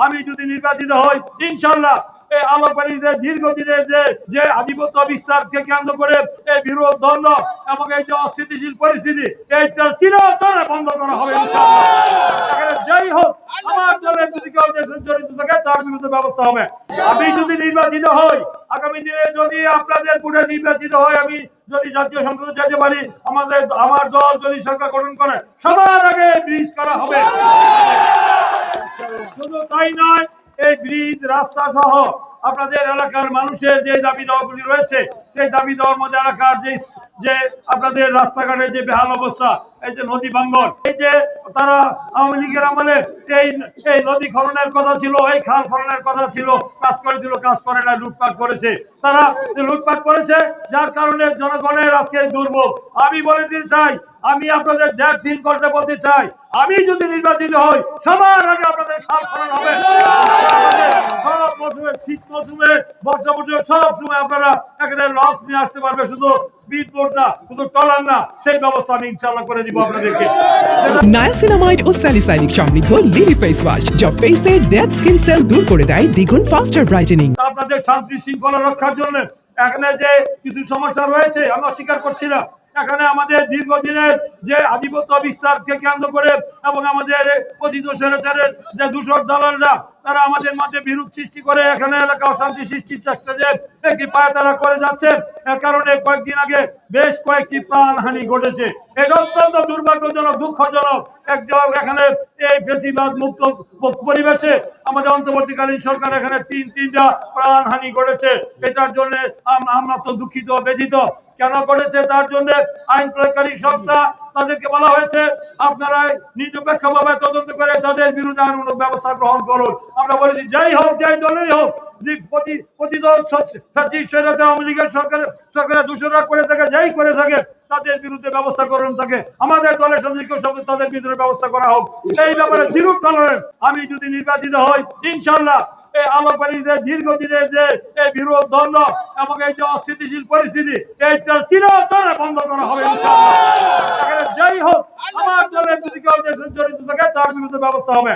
আমি যদি নির্বাচিত হই ইনশাআল্লাহ এই আলোকবাণীদের দীর্ঘদিনের যে আধিপত্য বিস্তারকে কেন্দ্র করে এই বিরোধ দ্বন্দ্ব এবং এই যে অস্থিতিশীল পরিস্থিতি এই চিরতরে বন্ধ করা হবে ইনশাআল্লাহ। এখানে যাই হোক আমার দলের যদি কেউ জড়িত থাকে তার বিরুদ্ধে ব্যবস্থা হবে। আমি যদি নির্বাচিত হই আগামী দিনে যদি আপনাদের ভোটে নির্বাচিত হই আমি যদি জাতীয় সংসদে যেতে পারি আমার দল যদি সরকার গঠন করে সবার আগে ব্রিজ করা হবে। শুধু তাই নয় এই ব্রিজ রাস্তা সহ আপনাদের এলাকার মানুষের যে দাবি দাওয়াগুলি রয়েছে সেই দাবি দেওয়ার মধ্যে এলাকার যে আপনাদের রাস্তাঘাটের যে বেহাল অবস্থা এই যে নদী ভাঙ্গন এই যে তারা আওয়ামী লীগের আমলে এই নদী খননের কথা ছিল এই খাল খননের কথা ছিল কাজ করে না লুটপাট করেছে তারা লুটপাট করেছে যার কারণে জনগণের আজকে দুর্ভোগ। আমি বলে দিতে চাই আমি আপনাদের দেড় দিন করতে বলতে চাই আমি যদি নির্বাচিত হই সবার আগে আপনাদের খাল খনন হবে। সব মৌসুমে শীত মৌসুমে বর্ষা মৌসুমে সব সময় আপনারা এখানে লঞ্চ নিয়ে আসতে পারবে শুধু স্পিড বোট না শুধু ট্রলার না সেই ব্যবস্থা আমি ইনশাআল্লাহ করে দিব আপনাদেরকে। নায়াসিনামাইড ও স্যালিসাইলিক সমৃদ্ধ লিলি ফেস ওয়াশ যা ফেসের ডেড স্কিন সেল দূর করে দেয় দ্বিগুণ ফাস্টার ব্রাইটেনিং। আপনাদের শান্তি শৃঙ্খলা রক্ষার জন্য এখানে যে কিছু সমস্যা রয়েছে আমি অস্বীকার করছি না। এখানে আমাদের দীর্ঘদিনের যে আধিপত্য বিস্তারকে কেন্দ্র করে এবং আমাদের পতিত স্বৈরাচারের যে দূষর দালালরা তারা আমাদের মধ্যে বিরূপ সৃষ্টি করে এখানে এলাকা অশান্তি সৃষ্টির চেষ্টা যে একটি পায় তারা করে যাচ্ছে এর কারণে কয়েকদিন আগে বেশ কয়েকটি প্রাণহানি ঘটেছে। এটা অত্যন্ত দুর্ভাগ্যজনক দুঃখজনক এখানে এই বেশিরভাগ মুক্ত পরিবেশে আমাদের অন্তর্বর্তীকালীন সরকার এখানে তিনটা প্রাণহানি ঘটেছে। এটার জন্য আমরা তো দুঃখিত ব্যথিত। কেন ঘটেছে তার জন্য আইন প্রয়োগকারী সংস্থা তাদেরকে বলা হয়েছে আপনারা নিরপেক্ষভাবে তদন্ত করে তাদের বিরুদ্ধে আইনানুগ ব্যবস্থা গ্রহণ করুন। আমরা বলেছি যাই হোক যাই দলেরই হোক যে পতিত আওয়ামী লীগের সরকারের দূষণরা করে থাকে যাই করে থাকে তাদের বিরুদ্ধে ব্যবস্থা গ্রহণ থাকে আমাদের দলের সঙ্গে তাদের বিরুদ্ধে ব্যবস্থা করা হোক। এই ব্যাপারে জিরো টলারেন্স। আমি যদি নির্বাচিত হই ইনশাআল্লাহ এই আলোকবাণীদের দীর্ঘদিনের যে বিরোধ দ্বন্দ্ব এবং এই যে অস্থিতিশীল পরিস্থিতি এই চিরতরে বন্ধ করা হবে ইনশাআল্লাহ। এখানে যাই হোক আমার দলের যদি কেউ জড়িত থাকে তার বিরুদ্ধে ব্যবস্থা হবে।